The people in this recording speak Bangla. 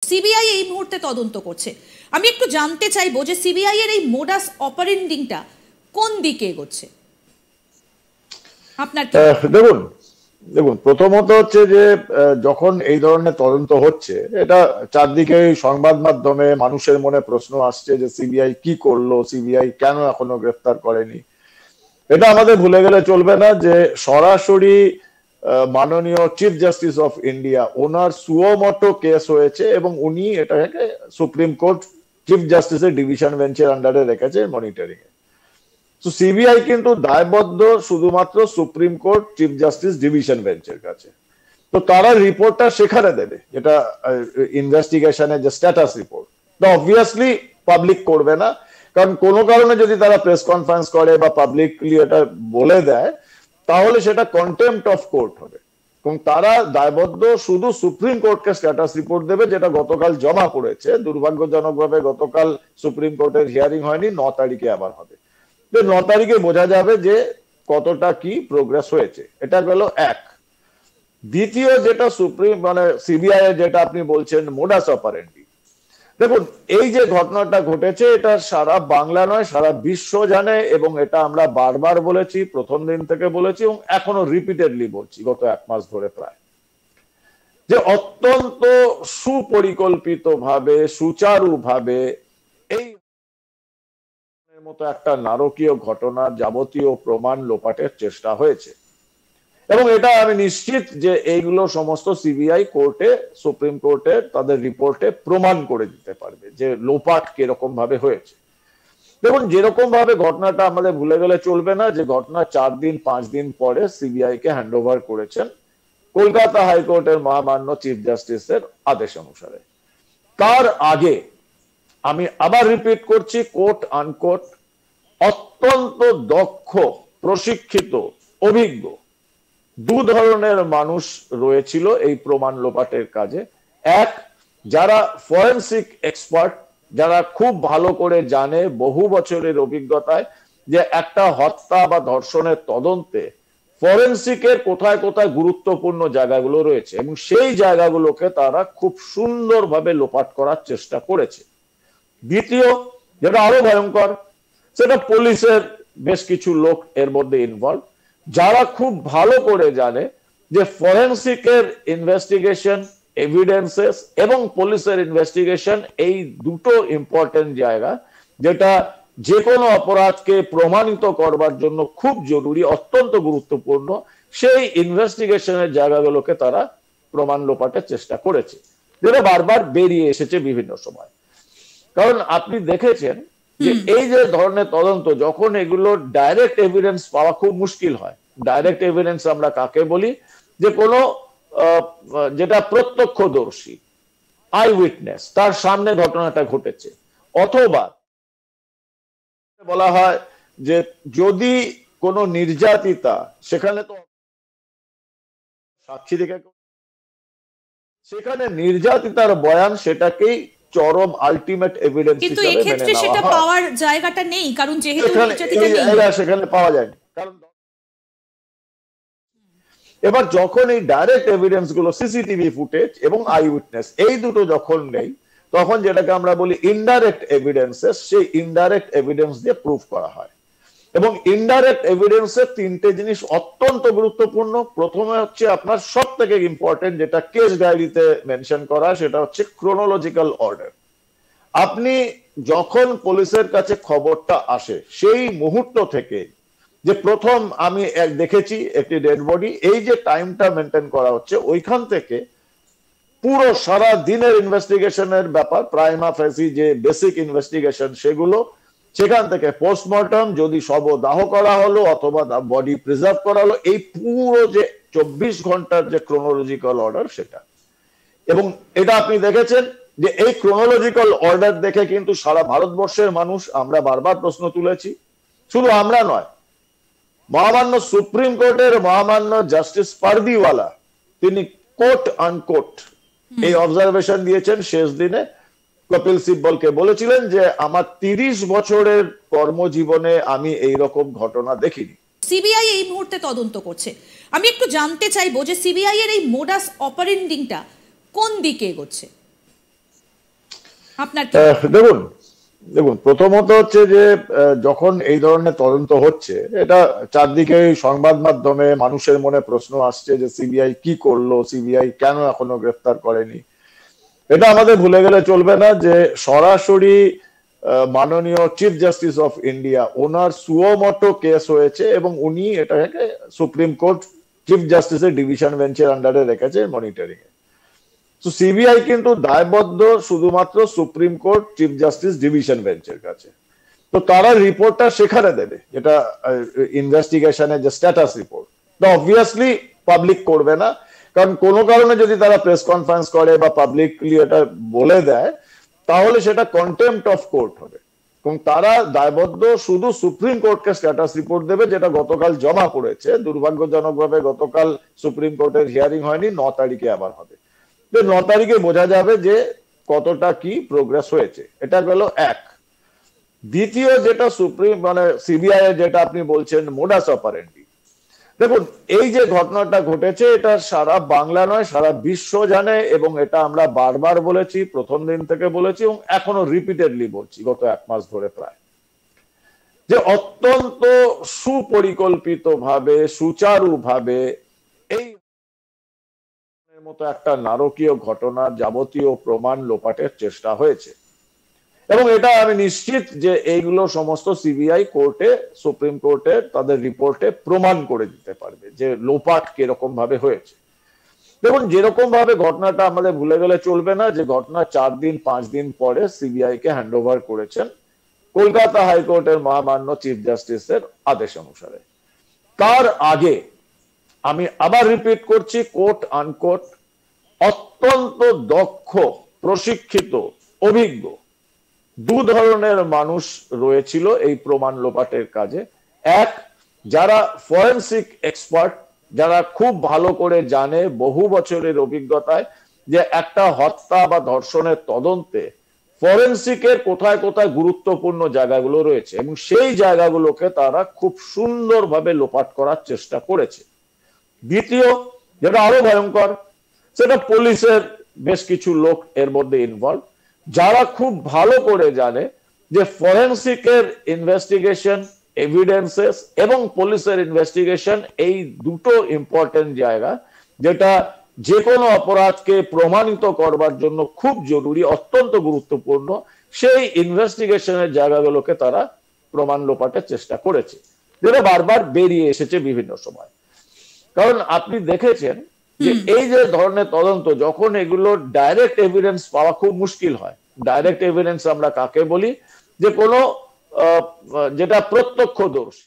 সিবিআই এই মুহূর্তে তদন্ত করছে। আমি একটু জানতে চাইবো যে সিবিআই এর এই মোডাস অপারেন্ডিংটা কোন দিকে এগোচ্ছে আপনার কি? দেখুন দেখুন প্রথমত হচ্ছে যে যখন এই ধরনের তদন্ত হচ্ছে, এটা চারদিকে সংবাদ মাধ্যমে মানুষের মনে প্রশ্ন আসছে যে সিবিআই কি করলো, সিবিআই কেন এখনো গ্রেফতার করেনি। এটা আমাদের ভুলে গেলে চলবে না যে সরাসরি মাননীয় chief justice of India owner suo motu case হয়েছে এবং উনি এটাকে সুপ্রিম কোর্ট চিফ জাস্টিসের ডিভিশন বেঞ্চের আন্ডারে রেখেছে মনিটরিং এ। তো সিবিআই কিন্তু দায়বদ্ধ শুধুমাত্র supreme court chief justice division বেঞ্চের কাছে। তো তারা রিপোর্টটা সেখানে দেবে, যেটা ইনভেস্টিগেশনের যে স্ট্যাটাস রিপোর্ট, তো অবভিয়াসলি পাবলিক করবে না, কারণ কোনো কারণে যদি তারা প্রেস কনফারেন্স করে বা পাবলিকলি এটা বলে দেয় তাহলে সেটা কন্টেম্পট অফ কোর্ট হবে। এবং তারা দায়বদ্ধ শুধু সুপ্রিম কোর্টকে স্ট্যাটাস রিপোর্ট দেবে, যেটা গতকাল জমা করেছে। দুর্ভাগ্যজনকভাবে গতকাল সুপ্রিম কোর্টের হিয়ারিং হয়নি, 9 তারিখে আবার হবে। 9 তারিখে বোঝা যাবে যে কতটা কি প্রোগ্রেস হয়েছে। এটা গেল এক। দ্বিতীয় যেটা সিবিআই এর যেটা আপনি বলছেন মোডাস অপারেন্ডি, দেখুন এই যে ঘটনাটা ঘটেছে এটা সারা বাংলা নয় সারা বিশ্ব জানে, এবং এটা আমরা বারবার বলেছি, প্রথম দিন থেকে বলেছি এবং এখনো রিপিটেডলি বলছি গত 1 মাস ধরে প্রায়, যে অত্যন্ত সুপরিকল্পিত ভাবে সুচারুভাবে এই মতো একটা নারকীয় ঘটনার যাবতীয় প্রমাণ লোপাটের চেষ্টা হয়েছে। এবং এটা আমি নিশ্চিত যে এইগুলো সমস্ত সিবিআই কোর্টে, সুপ্রিম কোর্টে তাদের রিপোর্টে প্রমাণ করে দিতে পারবে যে লোপাট কিরকম ভাবে হয়েছে। দেখুন যেরকম ভাবে ঘটনাটা আমাদের ভুলে গেলে চলবে না যে ঘটনা 4 দিন 5 দিন পরে সিবিআই কে হ্যান্ড ওভার করেছেন কলকাতা হাইকোর্টের মহামান্য চিফ জাস্টিসের আদেশ অনুসারে। তার আগে আমি আবার রিপিট করছি, কোর্ট আনকোর্ট অত্যন্ত দক্ষ, প্রশিক্ষিত, অভিজ্ঞ 2 ধরনের মানুষ রয়েছিল এই প্রমাণ লোপাটের কাজে। এক, যারা ফরেনসিক এক্সপার্ট, যারা খুব ভালো করে জানে বহু বছরের অভিজ্ঞতায় যে একটা হত্যা বা ধর্ষণের তদন্তে ফরেনসিকের কোথায় কোথায় গুরুত্বপূর্ণ জায়গাগুলো রয়েছে এবং সেই জায়গাগুলোকে তারা খুব সুন্দরভাবে লোপাট করার চেষ্টা করেছে। দ্বিতীয়, যেটা আরো ভয়ঙ্কর, সেটা পুলিশের বেশ কিছু লোক এর মধ্যে ইনভলভ, যারা খুব ভালো করে জানে যে ফরেনসিকের ইনভেস্টিগেশন, এভিডেন্সেস এবং পুলিশের ইনভেস্টিগেশন এই দুটো ইম্পর্টেন্ট জায়গা, যেটা যে কোনো অপরাধকে প্রমাণিত করবার জন্য খুব জরুরি, অত্যন্ত গুরুত্বপূর্ণ। সেই ইনভেস্টিগেশনের জায়গাগুলোকে তারা প্রমাণ লোপাটের চেষ্টা করেছে, যেটা বারবার বেরিয়ে এসেছে বিভিন্ন সময়। কারণ আপনি দেখেছেন যে এই যে ধরনের তদন্ত, যখন এগুলো ডাইরেক্ট এভিডেন্স পাওয়া খুব মুশকিল হয়। ডাইরেক্ট এভিডেন্স আমরা কাকে বলি? যে কোনো যেটা প্রত্যক্ষদর্শী, আই উইটনেস, তার সামনে ঘটনাটা ঘটেছে, অথবা বলা হয় যে যদি কোনো নির্যাতিতা, সেখানে তো সাক্ষী দেখে সেখানে নির্যাতিতার বয়ান, সেটাকেই চরম আলটিমেট এভিডেন্স কিন্তু হিসেবে মেনে এক্ষেত্রে নেওয়া সেটা হয়। পাওয়ার জায়গাটা নেই, কারণ যেহেতু সেখানে পাওয়া যায়নি। কারণ এবার যখন এই ডাইরেক্ট এভিডেন্স গুলো, সিসিটিভি ফুটেজ এবং আই উইটনেস, এই দুটো যখন নেই, তখন যেটাকে আমরা বলি ইনডাইরেক্ট এভিডেন্সেস, সেই ইনডাইরেক্ট এভিডেন্স দিয়ে প্রুফ করা হয়। এবং ইনডাইরেক্ট এভিডেন্সের 3টে জিনিস অত্যন্ত গুরুত্বপূর্ণ। প্রথমে হচ্ছে আপনার সব থেকে ইম্পর্টেন্ট, যেটা কেস ডায়েরিতে মেনশন করা, সেটা হচ্ছে ক্রোনোলজিক্যাল অর্ডার। আপনি যখন পুলিশের কাছে খবরটা আসে সেই মুহূর্ত থেকে, যে প্রথম আমি দেখেছি একটি ডেড বডি, এই যে টাইমটা মেনটেন করা হচ্ছে, ওইখান থেকে পুরো সারা দিনের ইনভেস্টিগেশনের ব্যাপার, প্রাইমা ফেসি যে বেসিক ইনভেস্টিগেশন সেগুলো, সেখান থেকে পোস্টমর্টম, যদি শবদাহ করা হলো অথবা বডি প্রিজার্ভ করা হলো, এই পুরো যে 24 ঘন্টার যে ক্রোনোলজিক্যাল অর্ডার সেটা। এবং এটা আপনি দেখেছেন যে এই ক্রোনোলজিক্যাল অর্ডার দেখে কিন্তু সারা ভারতবর্ষের মানুষ, আমরা বারবার প্রশ্ন তুলেছি, শুধু আমরা নয়, মহামান্য সুপ্রিম কোর্টের মহামান্য জাস্টিস পারদিওয়ালা, তিনি কোট আনকোট এই অবজারভেশন দিয়েছেন শেষ দিনে। কপিল সিব্বলকে বলেছিলেন যে আমার 30 বছরের কর্মজীবনে আমি এই রকম ঘটনা দেখিনি। সিবিআই এই মুহূর্তে তদন্ত করছে। আমি একটু জানতে চাইবো যে সিবিআই এর এই মোডাস অপারেন্ডিংটা কোন দিকে এগোচ্ছে আপনার কি দেখুন দেখুন প্রথমত হচ্ছে যে যখন এই ধরনের তদন্ত হচ্ছে, এটা চারদিকে সংবাদ মাধ্যমে মানুষের মনে প্রশ্ন আসছে যে সিবিআই কি করলো, সিবিআই কেন এখনো গ্রেফতার করেনি। এটা আমাদের ভুলে গেলে চলবে না যে সরাসরি মাননীয় চিফ জাস্টিস অফ ইন্ডিয়া ওনার সুও মটো কেস হয়েছে এবং উনি এটাকে সুপ্রিম কোর্ট চিফ জাস্টিসের ডিভিশন বেঞ্চের আন্ডারে রেখেছে মনিটরিং এ। তো সিবিআই কিন্তু দায়বদ্ধ শুধুমাত্র supreme court chief justice division বেঞ্চের কাছে। তো তারা রিপোর্টটা সেখানে দেবে, যেটা ইনভেস্টিগেশনের যে স্ট্যাটাস রিপোর্ট, তো অবভিয়াসলি পাবলিক করবে না, কারণ কোনো কারণে যদি তারা প্রেস কনফারেন্স করে বা পাবলিকলি এটা বলে দেয় তাহলে সেটা কন্টেম্পট অফ কোর্ট হবে। এবং তারা দায়বদ্ধ শুধু সুপ্রিম কোর্টকে স্ট্যাটাস রিপোর্ট দেবে, যেটা গতকাল জমা করেছে। দুর্ভাগ্যজনকভাবে গতকাল সুপ্রিম কোর্টের হিয়ারিং হয়নি, 9 তারিখে আবার হবে। 9 তারিখে বোঝা যাবে যে কতটা কি প্রোগ্রেস হয়েছে। এটা গেল এক। দ্বিতীয় যেটা সিবিআই এর যেটা আপনি বলছেন মোডাস অপারেন্ডি, দেখুন এই যে ঘটনাটা ঘটেছে এটা সারা বাংলা নয় সারা বিশ্ব জানে, এবং এটা আমরা বারবার বলেছি, প্রথম দিন থেকে বলেছি এবং এখনো রিপিটেডলি বলছি গত 1 মাস ধরে প্রায়, যে অত্যন্ত সুপরিকল্পিত ভাবে সুচারুভাবে এই মতো একটা নারকীয় ঘটনার যাবতীয় প্রমাণ লোপাটের চেষ্টা হয়েছে। এবং এটা আমি নিশ্চিত যে এইগুলো সমস্ত সিবিআই কোর্টে, সুপ্রিম কোর্টে তাদের রিপোর্টে প্রমাণ করে দিতে পারবে যে লোপাট কিরকম ভাবে হয়েছে। দেখুন যেরকম ভাবে ঘটনাটা আমাদের ভুলে গেলে চলবে না যে ঘটনা 4 দিন 5 দিন পরে সিবিআই কে হ্যান্ড ওভার করেছেন কলকাতা হাইকোর্টের মহামান্য চিফ জাস্টিসের আদেশ অনুসারে। তার আগে আমি আবার রিপিট করছি, কোর্ট আনকোর্ট অত্যন্ত দক্ষ, প্রশিক্ষিত, অভিজ্ঞ 2 ধরনের মানুষ রয়েছিল এই প্রমাণ লোপাটের কাজে। এক, যারা ফরেনসিক এক্সপার্ট, যারা খুব ভালো করে জানে বহু বছরের অভিজ্ঞতায় যে একটা হত্যা বা ধর্ষণের তদন্তে ফরেনসিকের কোথায় কোথায় গুরুত্বপূর্ণ জায়গাগুলো রয়েছে এবং সেই জায়গাগুলোকে তারা খুব সুন্দরভাবে লোপাট করার চেষ্টা করেছে। দ্বিতীয়, যেটা আরো ভয়ঙ্কর, সেটা পুলিশের বেশ কিছু লোক এর মধ্যে ইনভলভ, যারা খুব ভালো করে জানে যে ফরেনসিকের ইনভেস্টিগেশন, এভিডেন্সেস এবং পুলিশের ইনভেস্টিগেশন এই দুটো ইম্পর্টেন্ট জায়গা, যেটা যে কোনো অপরাধকে প্রমাণিত করবার জন্য খুব জরুরি, অত্যন্ত গুরুত্বপূর্ণ। সেই ইনভেস্টিগেশনের জায়গাগুলোকে তারা প্রমাণ লোপাটের চেষ্টা করেছে, যেটা বারবার বেরিয়ে এসেছে বিভিন্ন সময়। কারণ আপনি দেখেছেন যে এই যে ধরনের তদন্ত, যখন এগুলো ডাইরেক্ট এভিডেন্স পাওয়া খুব মুশকিল হয়। ডাইরেক্ট এভিডেন্স আমরা কাকে বলি? যে কোনো যেটা প্রত্যক্ষদর্শী,